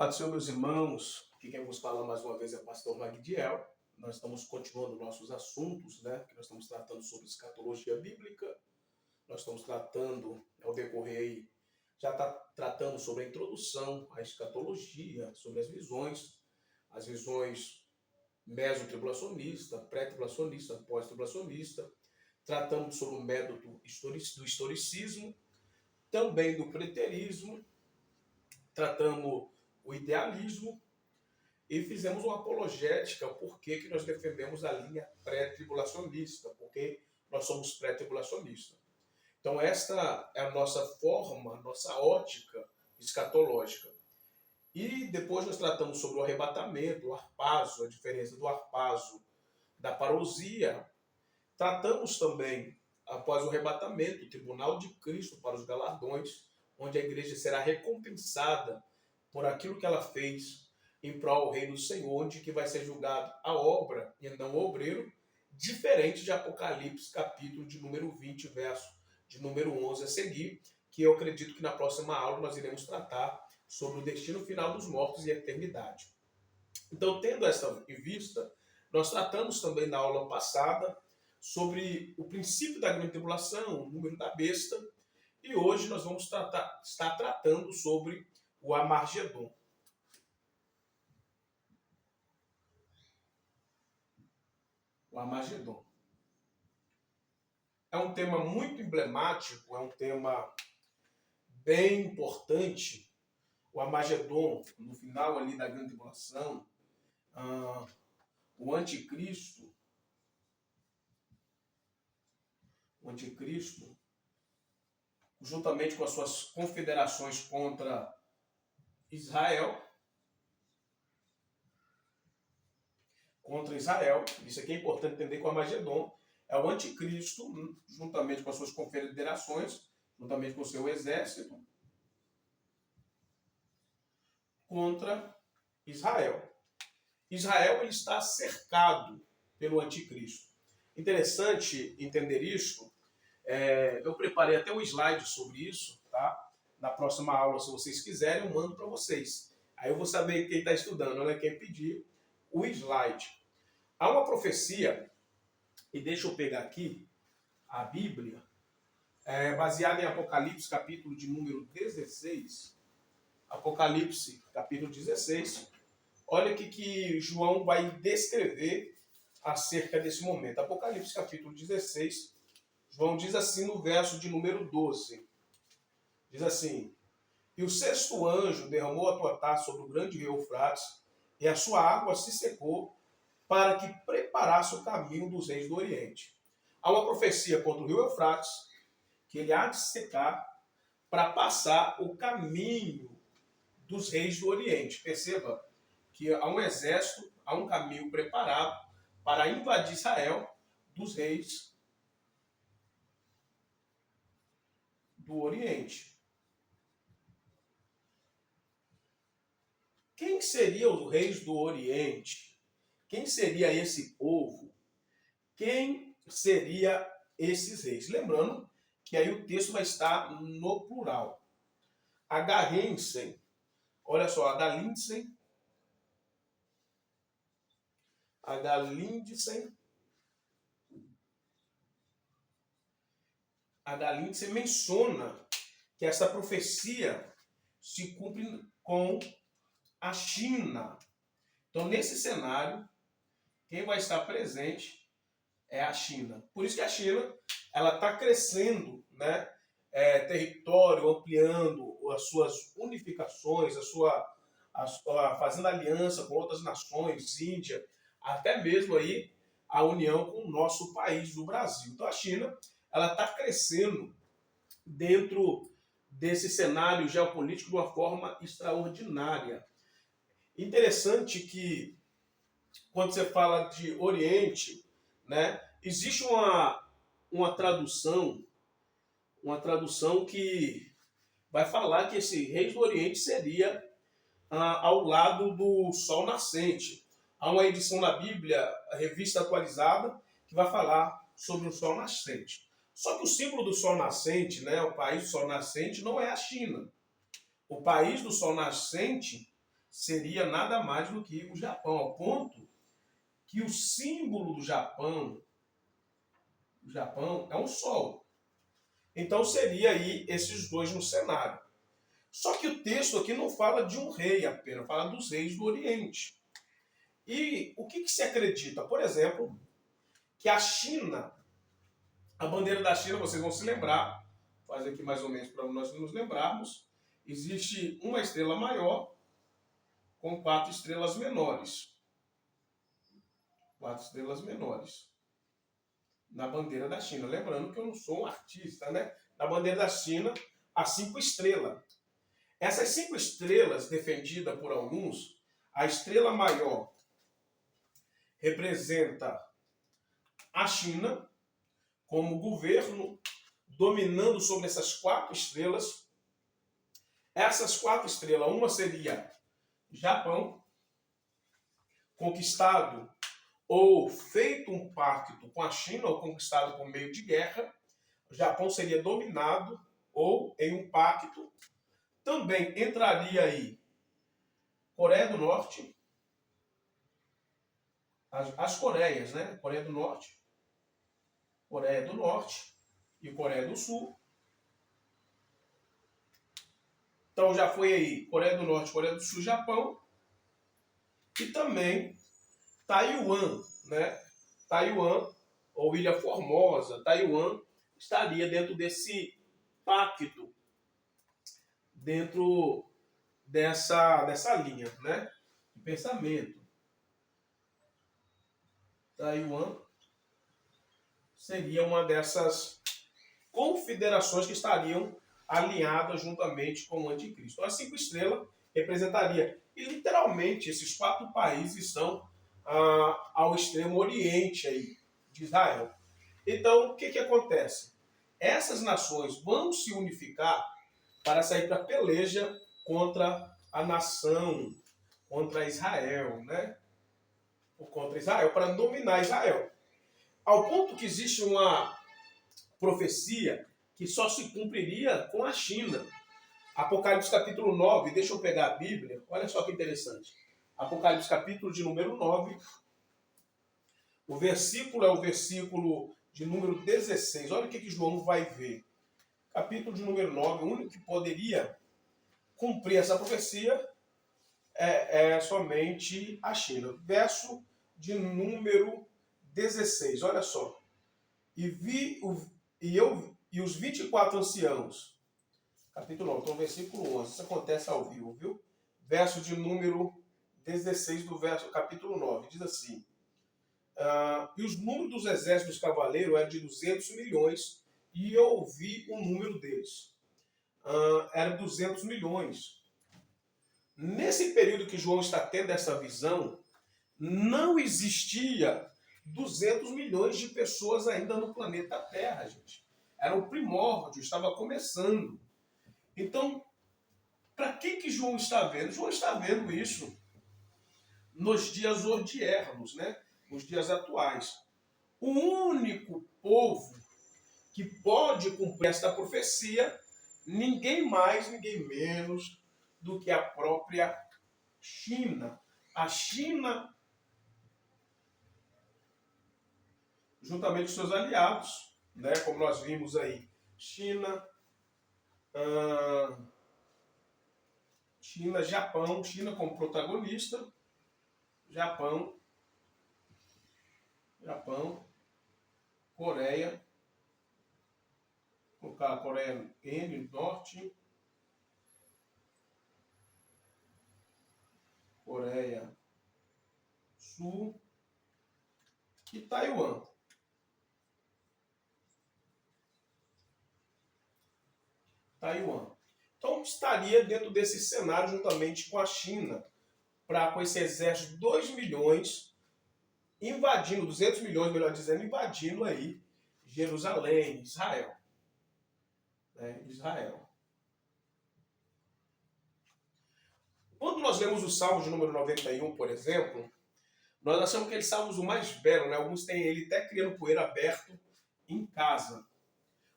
Pai do Senhor, meus irmãos, aqui quem vos fala mais uma vez é o pastor Magdiel. Nós estamos continuando nossos assuntos, né? Que nós estamos tratando sobre escatologia bíblica. Nós estamos tratando, ao decorrer aí, já está tratando sobre a introdução à escatologia, sobre as visões meso-tribulacionista, pré-tribulacionista, pós-tribulacionista. Tratamos sobre o método do historicismo, também do preterismo. Tratamos o idealismo e fizemos uma apologética, por que nós defendemos a linha pré-tribulacionista, porque nós somos pré-tribulacionistas. Então esta é a nossa forma, nossa ótica escatológica. E depois nós tratamos sobre o arrebatamento, o harpazo, a diferença do harpazo da parousia. Tratamos também, após o arrebatamento, o tribunal de Cristo para os galardões, onde a igreja será recompensada por aquilo que ela fez em prol do reino do Senhor, onde que vai ser julgado a obra e não o obreiro, diferente de Apocalipse, capítulo de número 20, verso de número 11 a seguir, que eu acredito que na próxima aula nós iremos tratar sobre o destino final dos mortos e a eternidade. Então, tendo esta em vista, nós tratamos também na aula passada sobre o princípio da grande tribulação, o número da besta, e hoje nós vamos estar tratando sobre o Armagedon. O Armagedon. É um tema muito emblemático, é um tema bem importante. O Armagedon, no final ali da grande tribulação, o anticristo, juntamente com as suas confederações contra Israel, isso aqui é importante entender que o Armagedon é o anticristo, juntamente com as suas confederações, juntamente com o seu exército, contra Israel. Israel ele está cercado pelo anticristo. Interessante entender isso. Eu preparei até um slide sobre isso, tá? Na próxima aula, se vocês quiserem, eu mando para vocês. Aí eu vou saber quem está estudando, né? Quem pedir o slide. Há uma profecia, e deixa eu pegar aqui a Bíblia, baseada em Apocalipse, capítulo de número 16. Apocalipse, capítulo 16. Olha o que João vai descrever acerca desse momento. Apocalipse, capítulo 16. João diz assim no verso de número 12. Diz assim: E o sexto anjo derramou a tua taça sobre o grande rio Eufrates, e a sua água se secou, para que preparasse o caminho dos reis do Oriente. Há uma profecia contra o rio Eufrates, que ele há de secar para passar o caminho dos reis do Oriente. Perceba que há um exército, há um caminho preparado para invadir Israel dos reis do Oriente. Quem seriam os reis do Oriente? Quem seria esse povo? Quem seria esses reis? Lembrando que aí o texto vai estar no plural. Agarrem-se, olha só, Agalindsen menciona que essa profecia se cumpre com a China. Então, nesse cenário, quem vai estar presente é a China. Por isso que a China ela está crescendo, né? Território, ampliando as suas unificações, fazendo aliança com outras nações, Índia, até mesmo aí a união com o nosso país, do Brasil. Então a China ela está crescendo dentro desse cenário geopolítico de uma forma extraordinária. Interessante que quando você fala de Oriente, né, existe uma tradução que vai falar que esse rei do Oriente seria ao lado do sol nascente. Há uma edição da Bíblia, a revista atualizada, que vai falar sobre o sol nascente. Só que o símbolo do sol nascente, né, o país do sol nascente, não é a China. O país do sol nascente seria nada mais do que o Japão, ao ponto que o símbolo do Japão é um sol. Então seria aí esses dois no cenário. Só que o texto aqui não fala de um rei apenas, fala dos reis do Oriente. E o que se acredita? Por exemplo, que a China, a bandeira da China, vocês vão se lembrar, faz aqui mais ou menos para nós nos lembrarmos, existe uma estrela maior com 4 estrelas menores. 4 estrelas menores na bandeira da China. Lembrando que eu não sou um artista, né? Na bandeira da China, há 5 estrelas. Essas 5 estrelas, defendidas por alguns, a estrela maior representa a China como governo, dominando sobre essas 4 estrelas. Essas 4 estrelas, uma seria Japão, conquistado ou feito um pacto com a China, ou conquistado por meio de guerra. O Japão seria dominado ou em um pacto. Também entraria aí Coreia do Norte, as Coreias, né? Coreia do Norte e Coreia do Sul. Então já foi aí Coreia do Norte, Coreia do Sul, Japão e também Taiwan, né? Taiwan ou Ilha Formosa, Taiwan estaria dentro desse pacto, dentro dessa linha, né, de pensamento. Taiwan seria uma dessas confederações que estariam alinhadas juntamente com o anticristo. Então, as 5 estrelas representaria, e literalmente esses 4 países estão ao extremo oriente aí de Israel. Então, o que acontece? Essas nações vão se unificar para sair para a peleja contra a nação, contra Israel, né? Ou contra Israel, para dominar Israel. Ao ponto que existe uma profecia que só se cumpriria com a China. Apocalipse capítulo 9, deixa eu pegar a Bíblia, olha só que interessante. Apocalipse capítulo de número 9, o versículo é o versículo de número 16. Olha o que João vai ver. Capítulo de número 9, o único que poderia cumprir essa profecia é somente a China. Verso de número 16, olha só. E os 24 anciãos, capítulo 9, então versículo 11, isso acontece ao vivo, viu? Verso de número 16 do capítulo 9, diz assim: e os números dos exércitos dos cavaleiros eram de 200 milhões, e eu ouvi o número deles. Era 200 milhões. Nesse período que João está tendo essa visão, não existia 200 milhões de pessoas ainda no planeta Terra, gente. Era um primórdio, estava começando. Então, para que João está vendo? João está vendo isso nos dias odiernos, né? Nos dias atuais. O único povo que pode cumprir esta profecia, ninguém mais, ninguém menos do que a própria China. A China, juntamente com seus aliados, né, como nós vimos aí, China, Japão, China como protagonista, Japão, Coreia, colocar a Coreia N, Norte, Coreia Sul e Taiwan. Então estaria dentro desse cenário juntamente com a China, com esse exército de 2 milhões, invadindo, 200 milhões, melhor dizendo, invadindo aí Jerusalém, Israel. Né? Israel. Quando nós lemos o Salmo de número 91, por exemplo, nós achamos que ele salmos o mais belo, né? Alguns têm ele até criando poeira aberto em casa.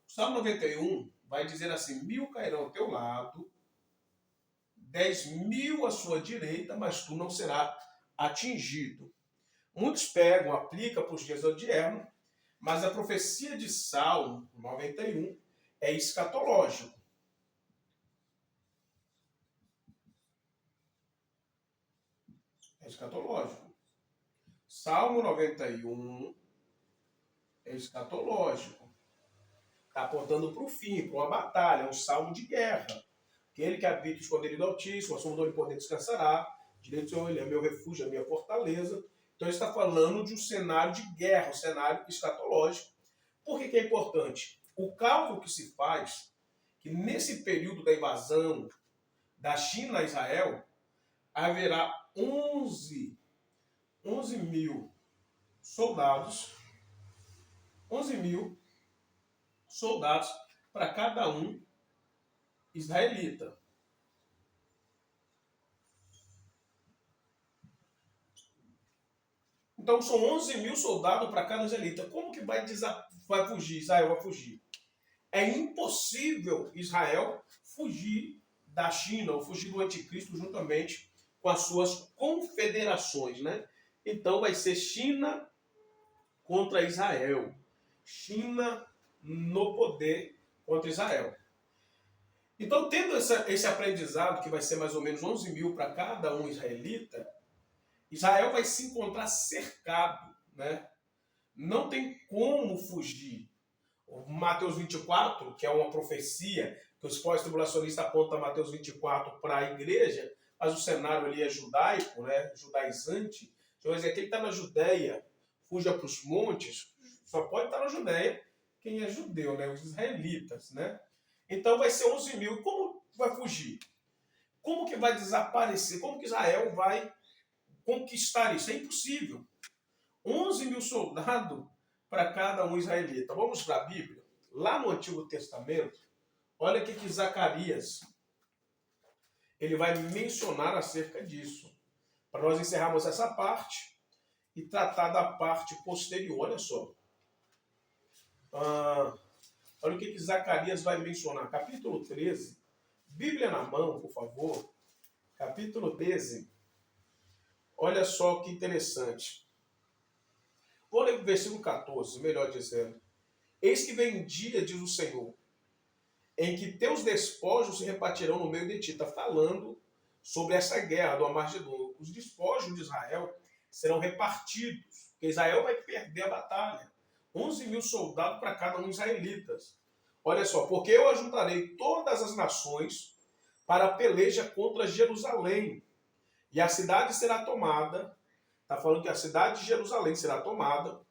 O Salmo 91 vai dizer assim: 1000 cairão ao teu lado, 10.000 à sua direita, mas tu não serás atingido. Muitos pegam, aplicam para os dias odiernos, mas a profecia de Salmo 91 é escatológico. É escatológico. Salmo 91 é escatológico. Está apontando para o fim, para uma batalha, é um salmo de guerra. Aquele que habita o escondido do Altíssimo, a sombra do Onipotente descansará. Direito do Senhor, ele é meu refúgio, a minha fortaleza. Então ele está falando de um cenário de guerra, um cenário escatológico. Por que é importante? O cálculo que se faz, que nesse período da invasão da China a Israel, haverá 11 mil soldados, 11 mil soldados para cada um israelita. Então são 11 mil soldados para cada israelita. Como que vai fugir? Israel vai fugir. É impossível Israel fugir da China ou fugir do anticristo juntamente com as suas confederações, né? Então vai ser China contra Israel. China no poder contra Israel. Então, tendo esse aprendizado, que vai ser mais ou menos 11 mil para cada um israelita, Israel vai se encontrar cercado, né? Não tem como fugir. O Mateus 24, que é uma profecia, que os pós-tribulacionistas apontam Mateus 24 para a igreja, mas o cenário ali é judaico, né? Judaizante. Então, vai dizer, quem está na Judéia, fuja para os montes, só pode estar na Judéia quem é judeu, né? Os israelitas, né? Então vai ser 11 mil. Como vai fugir? Como que vai desaparecer? Como que Israel vai conquistar isso? É impossível. 11 mil soldados para cada um israelita. Vamos para a Bíblia. Lá no Antigo Testamento, olha o que Zacarias ele vai mencionar acerca disso. Para nós encerrarmos essa parte e tratar da parte posterior. Olha só. Olha o que Zacarias vai mencionar. Capítulo 13. Bíblia na mão, por favor. Capítulo 13. Olha só que interessante. Vou ler o versículo 14, melhor dizendo. Eis que vem dia, diz o Senhor, em que teus despojos se repartirão no meio de ti. Está falando sobre essa guerra do Armagedon. Os despojos de Israel serão repartidos, porque Israel vai perder a batalha. 11 mil soldados para cada um israelitas. Olha só, porque eu ajuntarei todas as nações para a peleja contra Jerusalém. E a cidade será tomada, está falando que a cidade de Jerusalém será tomada,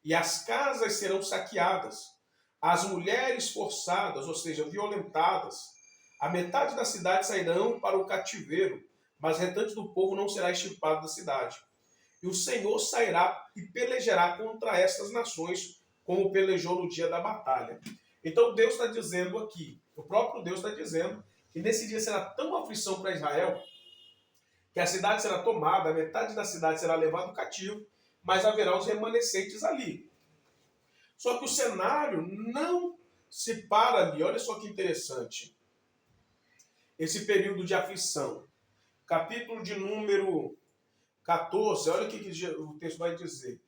e as casas serão saqueadas, as mulheres forçadas, ou seja, violentadas, a metade da cidade sairão para o cativeiro, mas o restante do povo não será extirpado da cidade. E o Senhor sairá e pelejará contra estas nações, como pelejou no dia da batalha. Então Deus está dizendo aqui, o próprio Deus está dizendo, que nesse dia será tão aflição para Israel, que a cidade será tomada, a metade da cidade será levada cativo, mas haverá os remanescentes ali. Só que o cenário não se para ali. Olha só que interessante. Esse período de aflição. Capítulo de número 14, olha o que o texto vai dizer.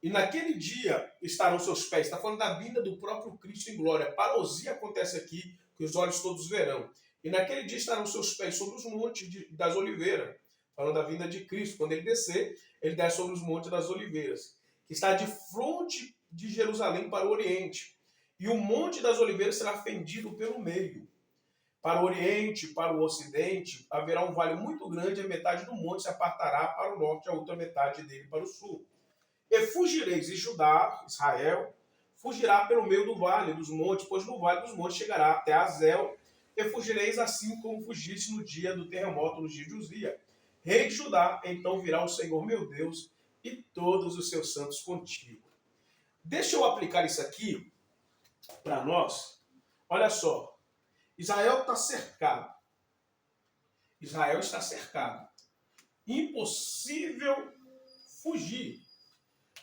E naquele dia estarão seus pés. Está falando da vinda do próprio Cristo em glória. Parousia acontece aqui, que os olhos todos verão. E naquele dia estarão seus pés sobre os montes das oliveiras. Falando da vinda de Cristo. Quando ele descer, ele desce sobre os montes das oliveiras. Que está de fronte de Jerusalém para o oriente. E o monte das oliveiras será fendido pelo meio. Para o oriente, para o ocidente, haverá um vale muito grande, a metade do monte se apartará para o norte, a outra metade dele para o sul. E fugireis, e Judá, Israel, fugirá pelo meio do vale dos montes, pois no vale dos montes chegará até Azel, e fugireis assim como fugiste no dia do terremoto, no dia de Uzia. Rei de Judá, então virá o Senhor meu Deus, e todos os seus santos contigo. Deixa eu aplicar isso aqui para nós. Olha só. Israel está cercado. Israel está cercado. Impossível fugir.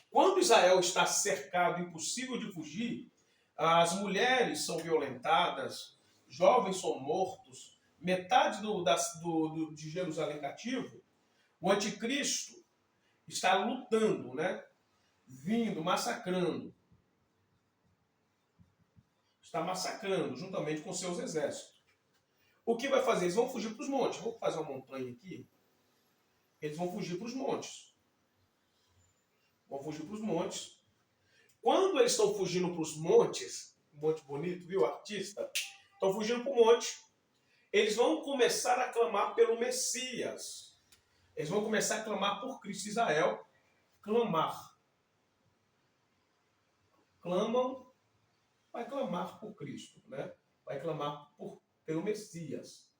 Quando Israel está cercado, impossível de fugir, as mulheres são violentadas, jovens são mortos, metade de Jerusalém cativo, o anticristo está lutando, né? Vindo, massacrando. Está massacrando juntamente com seus exércitos. O que vai fazer? Eles vão fugir para os montes. Vou fazer uma montanha aqui. Eles vão fugir para os montes. Vão fugir para os montes. Quando eles estão fugindo para os montes, monte bonito, viu, artista? Estão fugindo para o monte. Eles vão começar a clamar pelo Messias. Eles vão começar a clamar por Cristo. Israel, clamar. Clamam, vai clamar por Cristo, né? Vai clamar pelo Messias.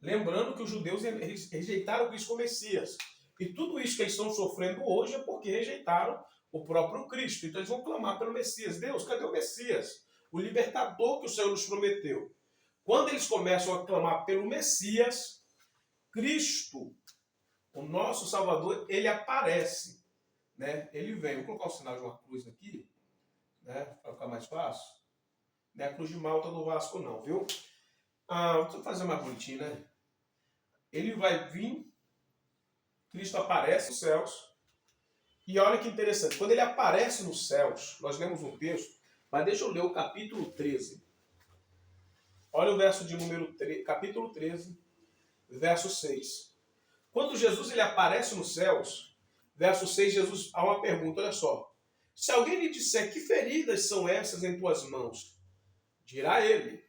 Lembrando que os judeus rejeitaram Cristo como Messias. E tudo isso que eles estão sofrendo hoje é porque rejeitaram o próprio Cristo. Então eles vão clamar pelo Messias. Deus, cadê o Messias? O libertador que o Senhor nos prometeu. Quando eles começam a clamar pelo Messias, Cristo, o nosso Salvador, ele aparece. Né? Ele vem. Vou colocar o sinal de uma cruz aqui, né? Para ficar mais fácil. Não é a cruz de Malta do Vasco não, viu? Vou fazer mais bonitinho, né? Ele vai vir, Cristo aparece nos céus. E olha que interessante, quando ele aparece nos céus, nós lemos um texto, mas deixa eu ler o capítulo 13. Olha o verso de número 3, capítulo 13, verso 6. Quando Jesus ele aparece nos céus, verso 6, Jesus há uma pergunta, olha só. Se alguém lhe disser que feridas são essas em tuas mãos, dirá ele,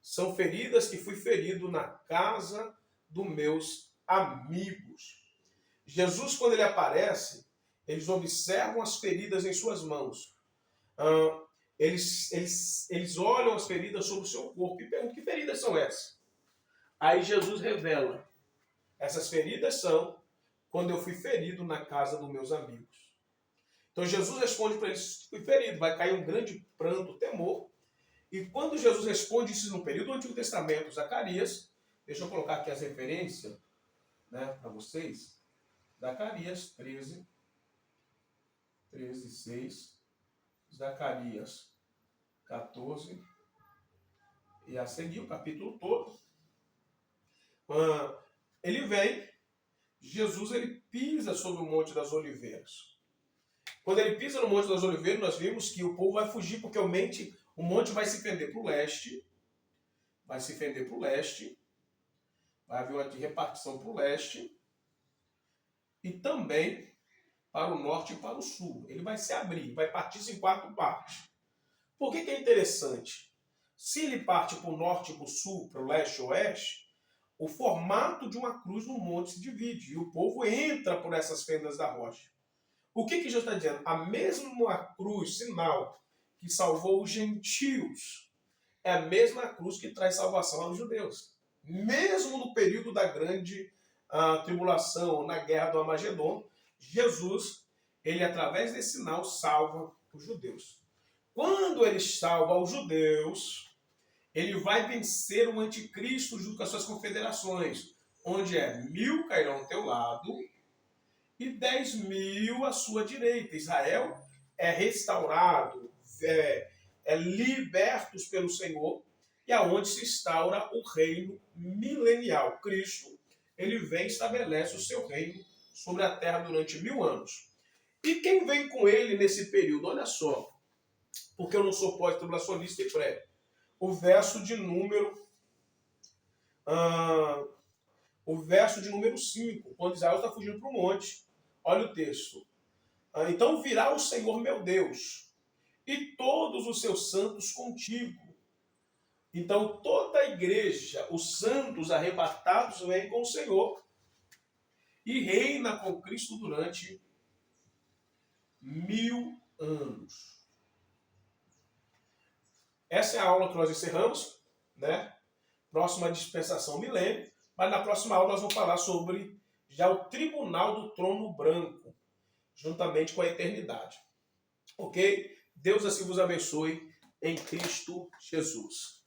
são feridas que fui ferido na casa dos meus amigos. Jesus, quando ele aparece, eles observam as feridas em suas mãos. Eles olham as feridas sobre o seu corpo e perguntam, que feridas são essas? Aí Jesus revela, essas feridas são quando eu fui ferido na casa dos meus amigos. Então Jesus responde para eles, fui ferido, vai cair um grande pranto, temor. E quando Jesus responde isso no período do Antigo Testamento, Zacarias, deixa eu colocar aqui as referências, né, para vocês. Zacarias 13, 6, Zacarias 14, e a seguir o capítulo todo. Ele vem, Jesus ele pisa sobre o Monte das Oliveiras. Quando ele pisa no Monte das Oliveiras, nós vimos que o povo vai fugir, porque o monte vai se fender para o leste, vai haver uma repartição para o leste, e também para o norte e para o sul. Ele vai se abrir, vai partir em 4 partes. Por que é interessante? Se ele parte para o norte e para o sul, para o leste e oeste, o formato de uma cruz no monte se divide, e o povo entra por essas fendas da rocha. O que Jesus está dizendo? A mesma cruz, sinal, que salvou os gentios, é a mesma cruz que traz salvação aos judeus. Mesmo no período da grande tribulação, na guerra do Armagedon, Jesus, ele através desse sinal, salva os judeus. Quando ele salva os judeus, ele vai vencer o anticristo junto com as suas confederações, onde 1.000 cairão ao teu lado e 10.000 à sua direita. Israel é restaurado, é libertos pelo Senhor, e aonde se instaura o reino milenial. Cristo, ele vem e estabelece o seu reino sobre a terra durante 1000 anos. E quem vem com ele nesse período? Olha só, porque eu não sou pós-tribulacionista e pré. O verso de número 5, quando Israel está fugindo para o monte. Olha o texto. Então virá o Senhor meu Deus, e todos os seus santos contigo. Então toda a igreja, os santos arrebatados, vêm com o Senhor e reina com Cristo durante 1000 anos. Essa é a aula que nós encerramos, né? Próxima dispensação milênio, mas na próxima aula nós vamos falar sobre já o tribunal do trono branco, juntamente com a eternidade. Ok? Deus assim vos abençoe em Cristo Jesus.